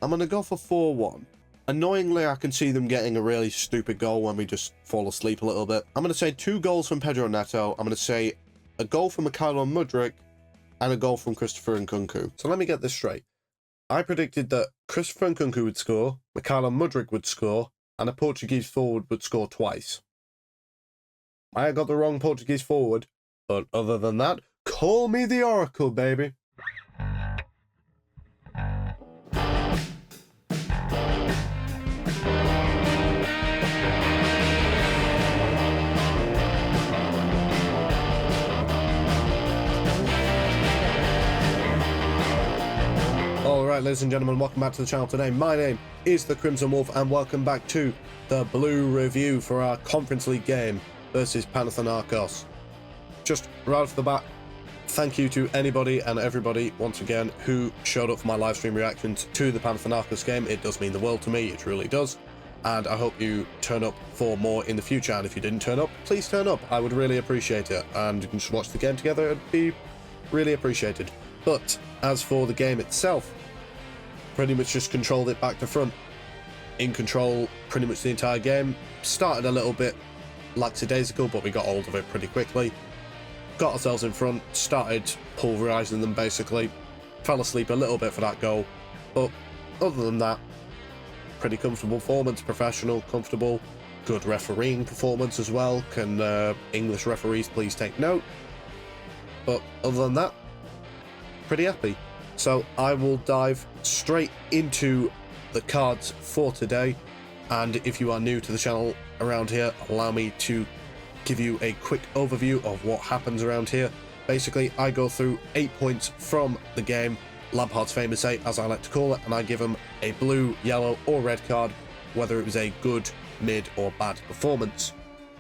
I'm going to go for 4-1. Annoyingly, I can see them getting a really stupid goal when we just fall asleep a little bit. I'm going to say 2 goals from Pedro Neto. I'm going to say a goal from Mykhailo Mudryk and a goal from Christopher Nkunku. So let me get this straight. I predicted that Christopher Nkunku would score, Mykhailo Mudryk would score, and a Portuguese forward would score twice. I got the wrong Portuguese forward, but other than that, call me the Oracle, baby. Alright, ladies and gentlemen, welcome back to the channel today. My name is the Crimson Wolf, and welcome back to the Blue Review for our Conference League game versus Panathinaikos. Just right off the bat, thank you to anybody and everybody, once again, who showed up for my live stream reactions to the Panathinaikos game. It does mean the world to me, it truly does. And I hope you turn up for more in the future. And if you didn't turn up, please turn up. I would really appreciate it. And you can just watch the game together, it'd be really appreciated. But as for the game itself, pretty much just controlled it back to front. In control pretty much the entire game. Started a little bit lackadaisical, but we got hold of it pretty quickly. Got ourselves in front, started pulverising them basically. Fell asleep a little bit for that goal. But other than that, pretty comfortable performance, professional, comfortable. Good refereeing performance as well. Can English referees please take note? But other than that, pretty happy. So I will dive straight into the cards for today. And if you are new to the channel around here, allow me to give you a quick overview of what happens around here. Basically, I go through 8 points from the game, Lampard's famous 8 as I like to call it, and I give them a blue, yellow or red card, whether it was a good, mid or bad performance.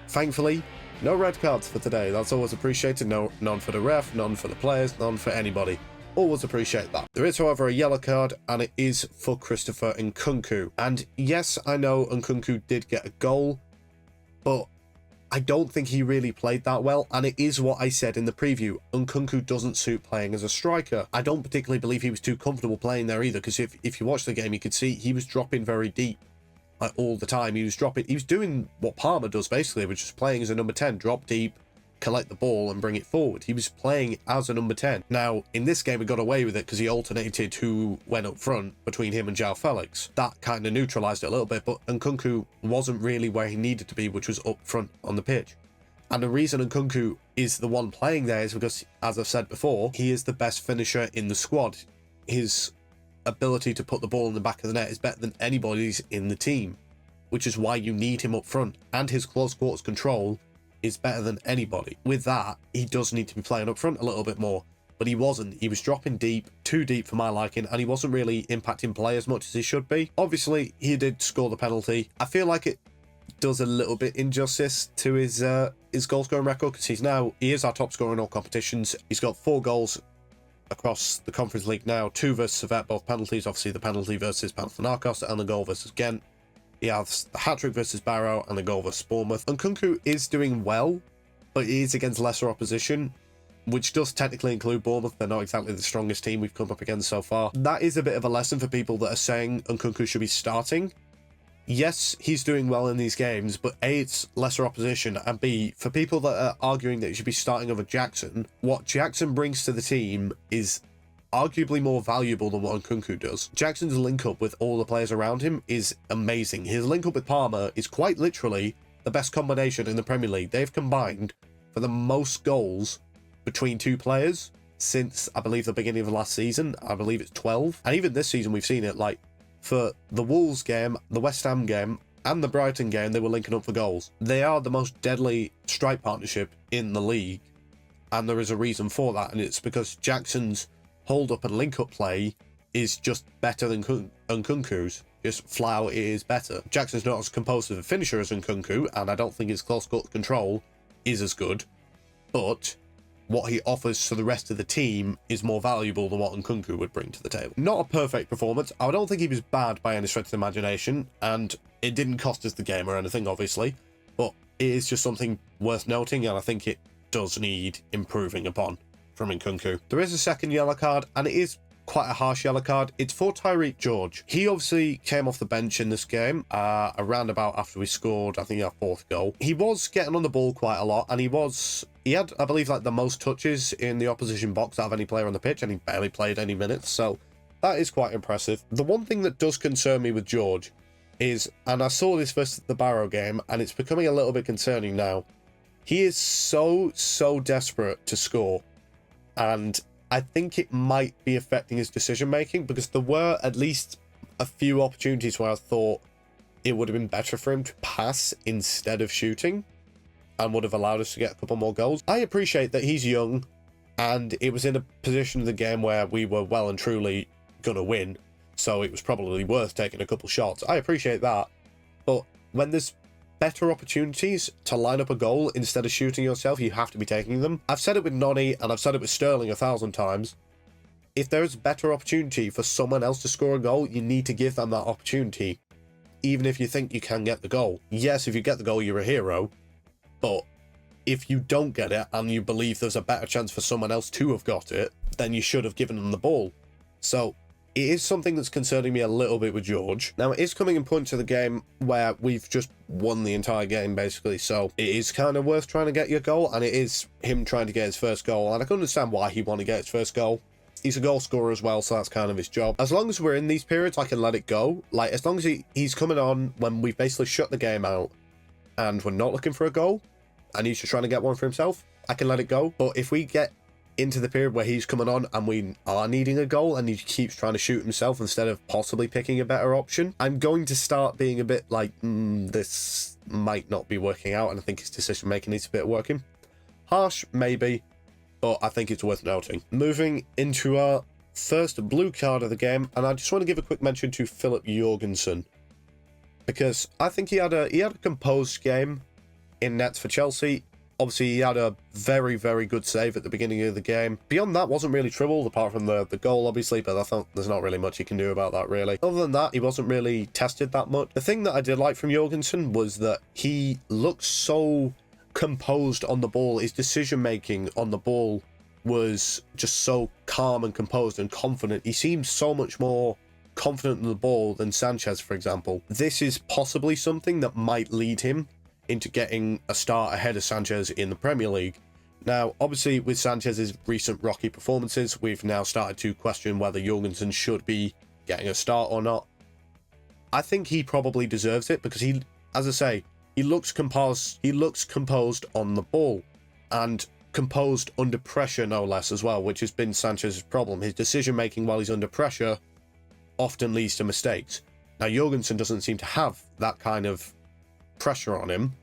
Thankfully, no red cards for today. That's always appreciated. None for the ref, none for the players, none for anybody. Always appreciate that. There is, however, a yellow card, and it is for Christopher Nkunku. And yes, I know Nkunku did get a goal, but I don't think he really played that well, and it is what I said in the preview. Nkunku doesn't suit playing as a striker. I don't particularly believe he was too comfortable playing there either, because if you watch the game, you could see he was dropping very deep. Like, all the time. He was doing what Palmer does, basically, which is playing as a number 10, drop deep, collect the ball and bring it forward. He was playing as a number 10. Now, in this game, we got away with it because he alternated who went up front between him and Felix. That kind of neutralized it a little bit, but Nkunku wasn't really where he needed to be, which was up front on the pitch. And the reason Nkunku is the one playing there is because, as I've said before, he is the best finisher in the squad. His ability to put the ball in the back of the net is better than anybody's in the team, which is why you need him up front. And his close quarters control is better than anybody. With that, he does need to be playing up front a little bit more, but he wasn't. He was dropping deep, too deep for my liking, and he wasn't really impacting play as much as he should be. Obviously, he did score the penalty. I feel like it does a little bit injustice to his goal scoring record, because he is our top scorer in all competitions. He's got 4 goals across the Conference League now, 2 versus Servette, both penalties. Obviously, the penalty versus Panathinaikos and the goal versus Ghent. He has the hat-trick versus Barrow and the goal versus Bournemouth. Nkunku is doing well, but he is against lesser opposition, which does technically include Bournemouth. They're not exactly the strongest team we've come up against so far. That is a bit of a lesson for people that are saying Nkunku should be starting. Yes, he's doing well in these games, but A, it's lesser opposition, and B, for people that are arguing that he should be starting over Jackson, what Jackson brings to the team is arguably more valuable than what Nkunku does. Jackson's link-up with all the players around him is amazing. His link-up with Palmer is quite literally the best combination in the Premier League. They've combined for the most goals between 2 players since, I believe, the beginning of last season. I believe it's 12. And even this season, we've seen it. Like, for the Wolves game, the West Ham game, and the Brighton game, they were linking up for goals. They are the most deadly strike partnership in the league, and there is a reason for that, and it's because Jackson's hold-up and link-up play is just better than Nkunku's. Just flat out, it is better. Jackson's not as composed of a finisher as Nkunku, and I don't think his close court control is as good, but what he offers to the rest of the team is more valuable than what Nkunku would bring to the table. Not a perfect performance. I don't think he was bad by any stretch of the imagination, and it didn't cost us the game or anything, obviously, but it is just something worth noting, and I think it does need improving upon from Nkunku. There is a second yellow card, and it is quite a harsh yellow card. It's for Tyreek George. He obviously came off the bench in this game, around about after we scored, I think, our 4th goal. He was getting on the ball quite a lot, and he had, I believe, like the most touches in the opposition box out of any player on the pitch, and he barely played any minutes, so that is quite impressive. The one thing that does concern me with George is, and I saw this versus the Barrow game, and it's becoming a little bit concerning now, he is so desperate to score, and I think it might be affecting his decision making, because there were at least a few opportunities where I thought it would have been better for him to pass instead of shooting and would have allowed us to get a couple more goals. I appreciate that he's young and it was in a position of the game where we were well and truly gonna win, so it was probably worth taking a couple shots. I appreciate that, but when there's better opportunities to line up a goal instead of shooting yourself, you have to be taking them. I've said it with Nonny and I've said it with Sterling 1,000 times. If there's better opportunity for someone else to score a goal, you need to give them that opportunity, even if you think you can get the goal. Yes, if you get the goal, you're a hero, but if you don't get it and you believe there's a better chance for someone else to have got it, then you should have given them the ball. So it is something that's concerning me a little bit with George. Now, it is coming in point to the game where we've just won the entire game, basically, so it is kind of worth trying to get your goal, and it is him trying to get his first goal, and I can understand why he wanted to get his first goal. He's a goal scorer as well, so that's kind of his job. As long as we're in these periods, I can let it go. Like, as long as he's coming on when we've basically shut the game out and we're not looking for a goal, and he's just trying to get one for himself, I can let it go. But if we get into the period where he's coming on and we are needing a goal and he keeps trying to shoot himself instead of possibly picking a better option, I'm going to start being a bit like, this might not be working out, and I think his decision making needs a bit of working. Harsh, maybe, but I think it's worth noting. Moving into our first blue card of the game, and I just want to give a quick mention to Philip Jorgensen, because I think he had a composed game in nets for Chelsea. Obviously, he had a very good save at the beginning of the game. Beyond that, wasn't really troubled, apart from the goal, obviously, but I thought there's not really much you can do about that, really. Other than that, he wasn't really tested that much. The thing that I did like from Jorgensen was that he looked so composed on the ball. His decision-making on the ball was just so calm and composed and confident. He seemed so much more confident in the ball than Sanchez, for example. This is possibly something that might lead him into getting a start ahead of Sanchez in the Premier League. Now, obviously, with Sanchez's recent rocky performances, we've now started to question whether Jorgensen should be getting a start or not. I think he probably deserves it because he, as I say, he looks composed on the ball, and composed under pressure, no less, as well, which has been Sanchez's problem. His decision-making while he's under pressure often leads to mistakes. Now, Jorgensen doesn't seem to have that kind of pressure on him.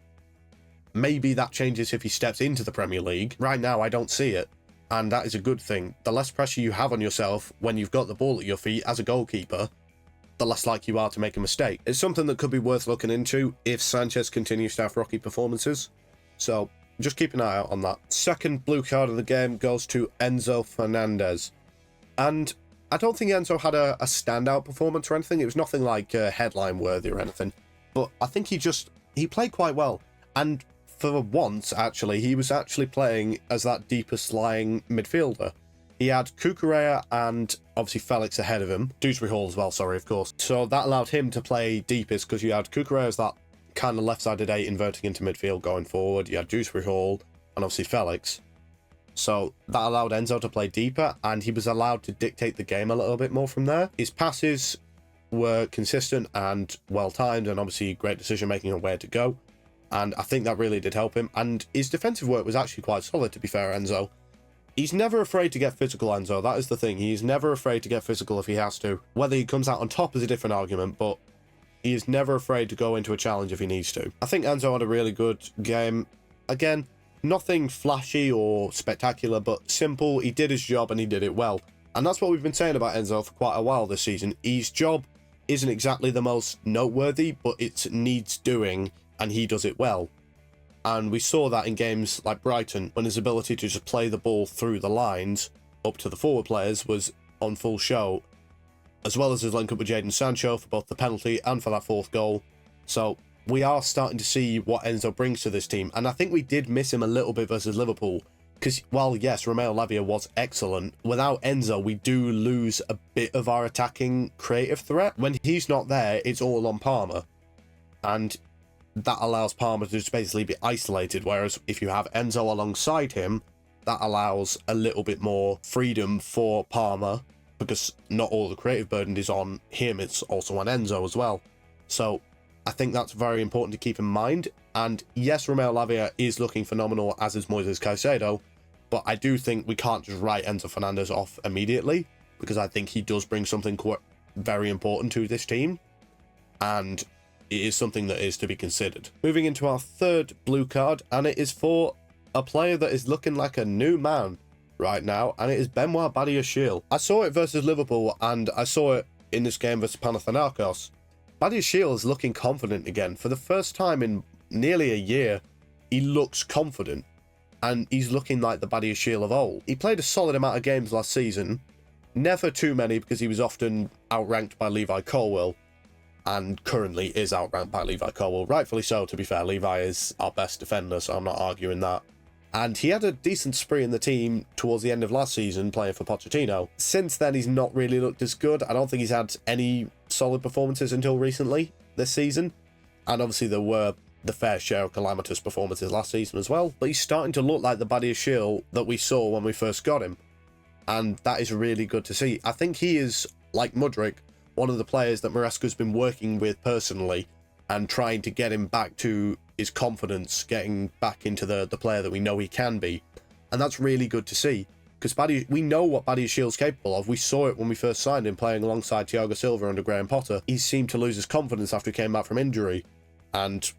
Maybe that changes if he steps into the Premier League. Right now, I don't see it, and that is a good thing. The less pressure you have on yourself when you've got the ball at your feet as a goalkeeper, the less likely you are to make a mistake. It's something that could be worth looking into if Sanchez continues to have rocky performances, so just keep an eye out on that. Second blue card of the game goes to Enzo Fernandez, and I don't think Enzo had a standout performance or anything. It was nothing like headline worthy or anything, but I think he played quite well, and for once, actually, he was actually playing as that deepest lying midfielder. He had Cucurella and obviously Felix ahead of him. Dewsbury Hall as well, sorry, of course. So that allowed him to play deepest because you had Cucurella as that kind of left-sided 8 inverting into midfield going forward. You had Dewsbury Hall and obviously Felix. So that allowed Enzo to play deeper, and he was allowed to dictate the game a little bit more from there. His passes were consistent and well-timed, and obviously great decision-making on where to go. And I think that really did help him. And his defensive work was actually quite solid, to be fair, Enzo. He's never afraid to get physical, Enzo. That is the thing. He's never afraid to get physical if he has to. Whether he comes out on top is a different argument, but he is never afraid to go into a challenge if he needs to. I think Enzo had a really good game. Again, nothing flashy or spectacular, but simple. He did his job and he did it well. And that's what we've been saying about Enzo for quite a while this season. His job isn't exactly the most noteworthy, but it needs doing, and he does it well. And we saw that in games like Brighton, when his ability to just play the ball through the lines up to the forward players was on full show, as well as his link up with Jadon Sancho for both the penalty and for that 4th goal. So we are starting to see what Enzo brings to this team, and I think we did miss him a little bit versus Liverpool. Because while, yes, Romeo Lavia was excellent, without Enzo, we do lose a bit of our attacking creative threat. When he's not there, it's all on Palmer. And that allows Palmer to just basically be isolated, whereas if you have Enzo alongside him, that allows a little bit more freedom for Palmer, because not all the creative burden is on him, it's also on Enzo as well. So I think that's very important to keep in mind. And yes, Romeo Lavia is looking phenomenal, as is Moises Caicedo, but I do think we can't just write Enzo Fernandez off immediately, because I think he does bring something very important to this team, and it is something that is to be considered. Moving into our third blue card, and it is for a player that is looking like a new man right now, and it is Benoit Badiashile. I saw it versus Liverpool, and I saw it in this game versus Panathinaikos. Badiashile is looking confident again. For the first time in nearly a year, he looks confident, and he's looking like the Badiashile of old. He played a solid amount of games last season, never too many because he was often outranked by Levi Colwill, and currently is outranked by Levi Colwill. Rightfully so, to be fair. Levi is our best defender, so I'm not arguing that. And he had a decent spree in the team towards the end of last season, playing for Pochettino. Since then, he's not really looked as good. I don't think he's had any solid performances until recently this season. And obviously, there were the fair share of calamitous performances last season as well. But he's starting to look like the Badiashile that we saw when we first got him. And that is really good to see. I think he is, like Mudryk, one of the players that Maresca's been working with personally and trying to get him back to his confidence, getting back into the player that we know he can be. And that's really good to see, because we know what Badiashile's capable of. We saw it when we first signed him, playing alongside Thiago Silva under Graham Potter. He seemed to lose his confidence after he came back from injury, and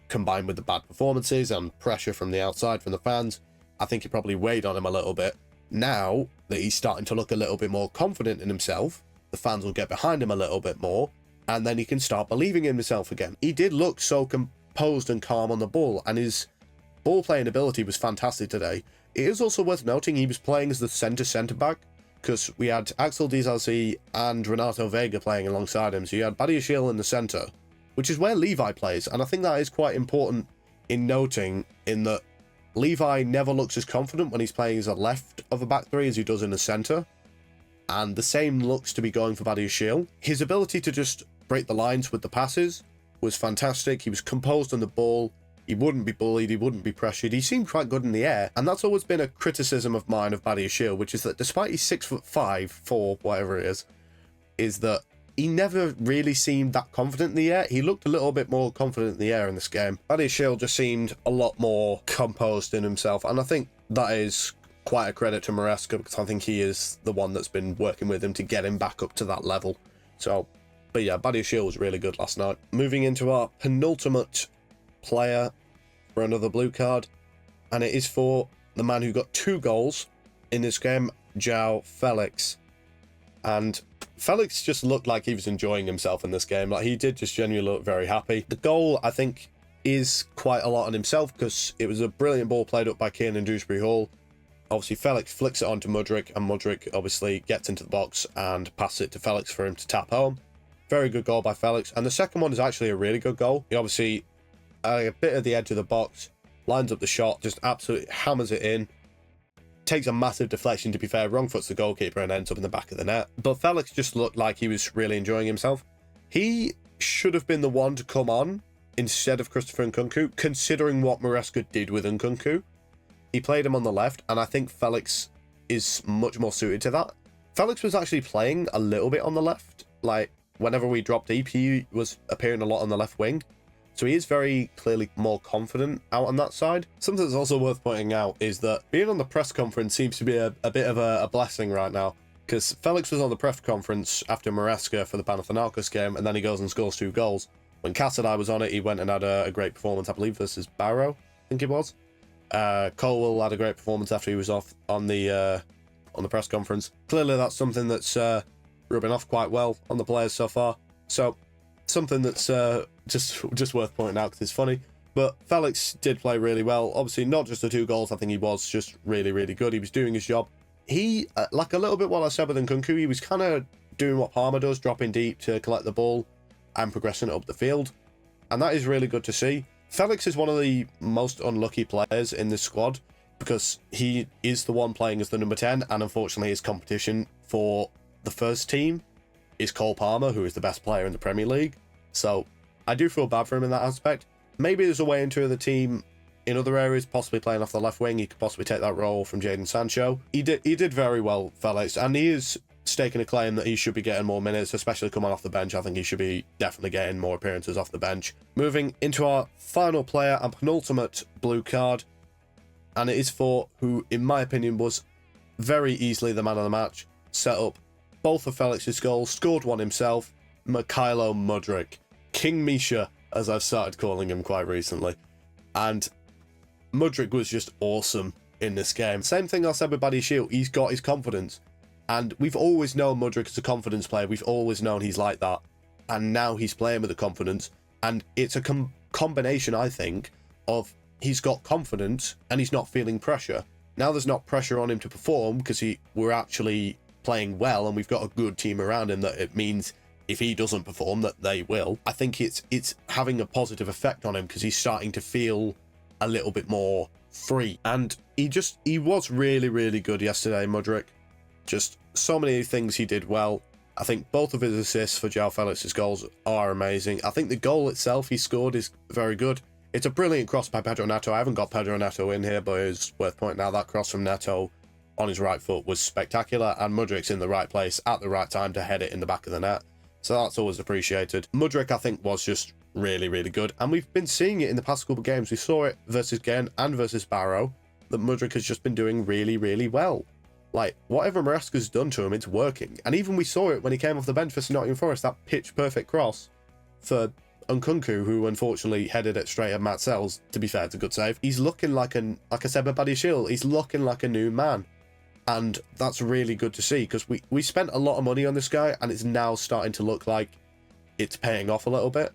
combined with the bad performances and pressure from the outside from the fans, I think it probably weighed on him a little bit. Now that he's starting to look a little bit more confident in himself, the fans will get behind him a little bit more, and then he can start believing in himself again. He did look so composed and calm on the ball, and his ball playing ability was fantastic today. It is also worth noting he was playing as the centre back, because we had Axel Disasi and Renato Vega playing alongside him, so you had Badiashile in the centre, which is where Levi plays, and I think that is quite important in noting, in that Levi never looks as confident when he's playing as a left of a back three as he does in the centre. And the same looks to be going for Badiashile. His ability to just break the lines with the passes was fantastic. He was composed on the ball. He wouldn't be bullied. He wouldn't be pressured. He seemed quite good in the air. And that's always been a criticism of mine of Badiashile, which is that despite he's 6'5", 4, whatever it is that he never really seemed that confident in the air. He looked a little bit more confident in the air in this game. Badiashile just seemed a lot more composed in himself. And I think that is quite a credit to Maresca, because I think he is the one that's been working with him to get him back up to that level. So, but yeah, Badiashile was really good last night. Moving into our penultimate player for another blue card, and it is for the man who got 2 goals in this game, João Felix. And Felix just looked like he was enjoying himself in this game. Like, he did just genuinely look very happy. The goal, I think, is quite a lot on himself, because it was a brilliant ball played up by Kiernan Dewsbury Hall. Obviously, Felix flicks it onto Mudryk, and Mudryk obviously gets into the box and passes it to Felix for him to tap home. Very good goal by Felix. And the second one is actually a really good goal. He obviously, a bit at the edge of the box, lines up the shot, just absolutely hammers it in. Takes a massive deflection, to be fair, wrong foots the goalkeeper and ends up in the back of the net. But Felix just looked like he was really enjoying himself. He should have been the one to come on instead of Christopher Nkunku, considering what Maresca did with Nkunku. He played him on the left, and I think Felix is much more suited to that. Felix was actually playing a little bit on the left. Like, whenever we dropped deep, he was appearing a lot on the left wing. So he is very clearly more confident out on that side. Something that's also worth pointing out is that being on the press conference seems to be a bit of a blessing right now, because Felix was on the press conference after Maresca for the Panathinaikos game, and then he goes and scores 2 goals. When Casadei was on it, he went and had a great performance, I believe, versus Barrow, I think it was. Colwill had a great performance after he was off on the press conference. Clearly, that's something that's rubbing off quite well on the players so far. So, something that's just worth pointing out because it's funny. But Felix did play really well. Obviously, not just the 2 goals. I think he was just really, really good. He was doing his job. He, like a little bit what I said with Nkunku, he was kind of doing what Palmer does, dropping deep to collect the ball and progressing it up the field. And that is really good to see. Felix is one of the most unlucky players in this squad, because he is the one playing as the number 10, and unfortunately his competition for the first team is Cole Palmer, who is the best player in the Premier League. So I do feel bad for him in that aspect. Maybe there's a way into the team in other areas, possibly playing off the left wing. He could possibly take that role from Jadon Sancho. He did very well, Felix, and he is staking a claim that he should be getting more minutes, especially coming off the bench. I think he should be definitely getting more appearances off the bench. Moving into our final player and penultimate blue card, and it is for who, in my opinion, was very easily the man of the match, set up both of Felix's goals, scored one himself, Mykhailo Mudryk. King Misha, as I've started calling him quite recently. And Mudryk was just awesome in this game. Same thing I said with Badiashile, he's got his confidence. And we've always known Mudryk as a confidence player. We've always known he's like that. And now he's playing with the confidence. And it's a combination, I think, of he's got confidence and he's not feeling pressure. Now there's not pressure on him to perform because we're actually playing well and we've got a good team around him, that it means if he doesn't perform that they will. I think it's having a positive effect on him because he's starting to feel a little bit more free. And he was really, really good yesterday, Mudryk. Just so many things he did well. I think both of his assists for João Felix's goals are amazing. I think the goal itself he scored is very good. It's a brilliant cross by Pedro Neto. I haven't got Pedro Neto in here, but it's worth pointing out that cross from Neto on his right foot was spectacular, and Mudryk's in the right place at the right time to head it in the back of the net. So that's always appreciated. Mudryk, I think, was just really, really good. And we've been seeing it in the past couple of games. We saw it versus Gen and versus Barrow, that Mudryk has just been doing really, really well. Like, whatever Maresca's done to him, it's working. And even we saw it when he came off the bench for Nottingham Forest, that pitch-perfect cross for Nkunku, who unfortunately headed it straight at Matt Sells. To be fair, it's a good save. He's looking like I said with Badiashile, he's looking like a new man. And that's really good to see, because we spent a lot of money on this guy, and it's now starting to look like it's paying off a little bit.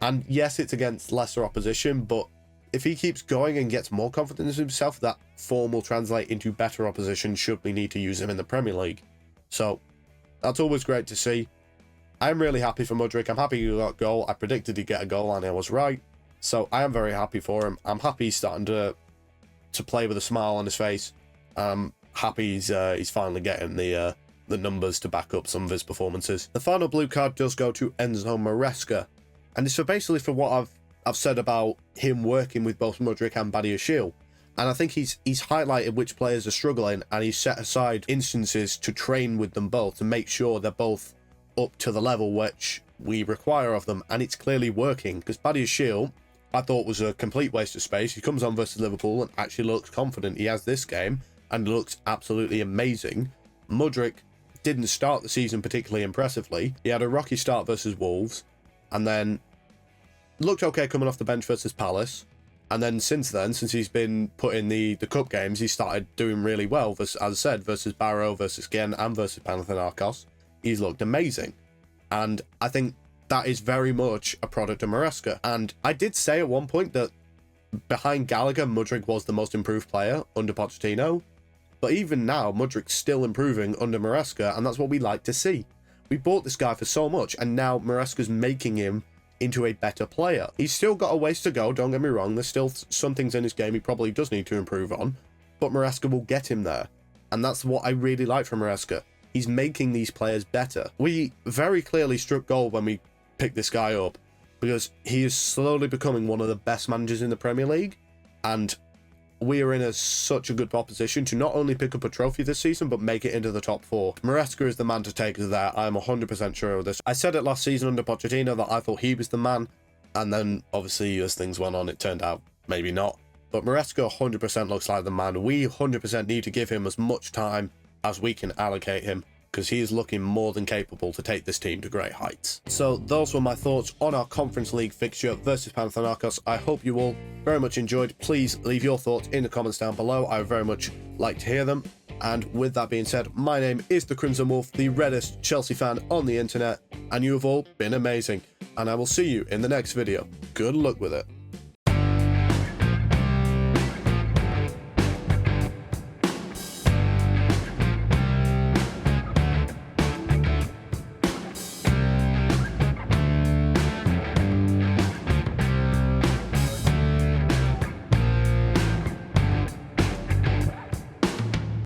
And yes, it's against lesser opposition, but if he keeps going and gets more confidence in himself, that form will translate into better opposition should we need to use him in the Premier League. So that's always great to see. I'm really happy for Mudryk. I'm happy he got a goal. I predicted he'd get a goal and I was right. So I am very happy for him. I'm happy he's starting to play with a smile on his face. I'm happy he's finally getting the numbers to back up some of his performances. The final blue card does go to Enzo Maresca. And it's basically for what I've said about him working with both Mudryk and Badiashile. And I think he's highlighted which players are struggling, and he's set aside instances to train with them both to make sure they're both up to the level which we require of them. And it's clearly working, because Badiashile, I thought, was a complete waste of space. He comes on versus Liverpool and actually looks confident. He has this game and looks absolutely amazing. Mudryk didn't start the season particularly impressively. He had a rocky start versus Wolves, and then looked okay coming off the bench versus Palace. And then since he's been put in the cup games, he started doing really well, as I said, versus Barrow, versus Gen, and versus Panathinaikos. He's looked amazing. And I think that is very much a product of Maresca. And I did say at one point that behind Gallagher, Mudryk was the most improved player under Pochettino. But even now, Mudryk's still improving under Maresca, and that's what we like to see. We bought this guy for so much, and now Maresca's making him into a better player. He's still got a ways to go, don't get me wrong. There's still some things in his game he probably does need to improve on, but Maresca will get him there. And that's what I really like from Maresca. He's making these players better. We very clearly struck gold when we picked this guy up, because he is slowly becoming one of the best managers in the Premier League, and we are in such a good position to not only pick up a trophy this season, but make it into the top 4. Maresca is the man to take us there. I'm 100% sure of this. I said it last season under Pochettino that I thought he was the man, and then obviously as things went on, it turned out maybe not. But Maresca 100% looks like the man. We 100% need to give him as much time as we can allocate him, because he is looking more than capable to take this team to great heights. So those were my thoughts on our Conference League fixture versus Panathinaikos. I hope you all very much enjoyed. Please leave your thoughts in the comments down below. I would very much like to hear them. And with that being said, my name is the Crimson Wolf, the reddest Chelsea fan on the internet, and you have all been amazing. And I will see you in the next video. Good luck with it.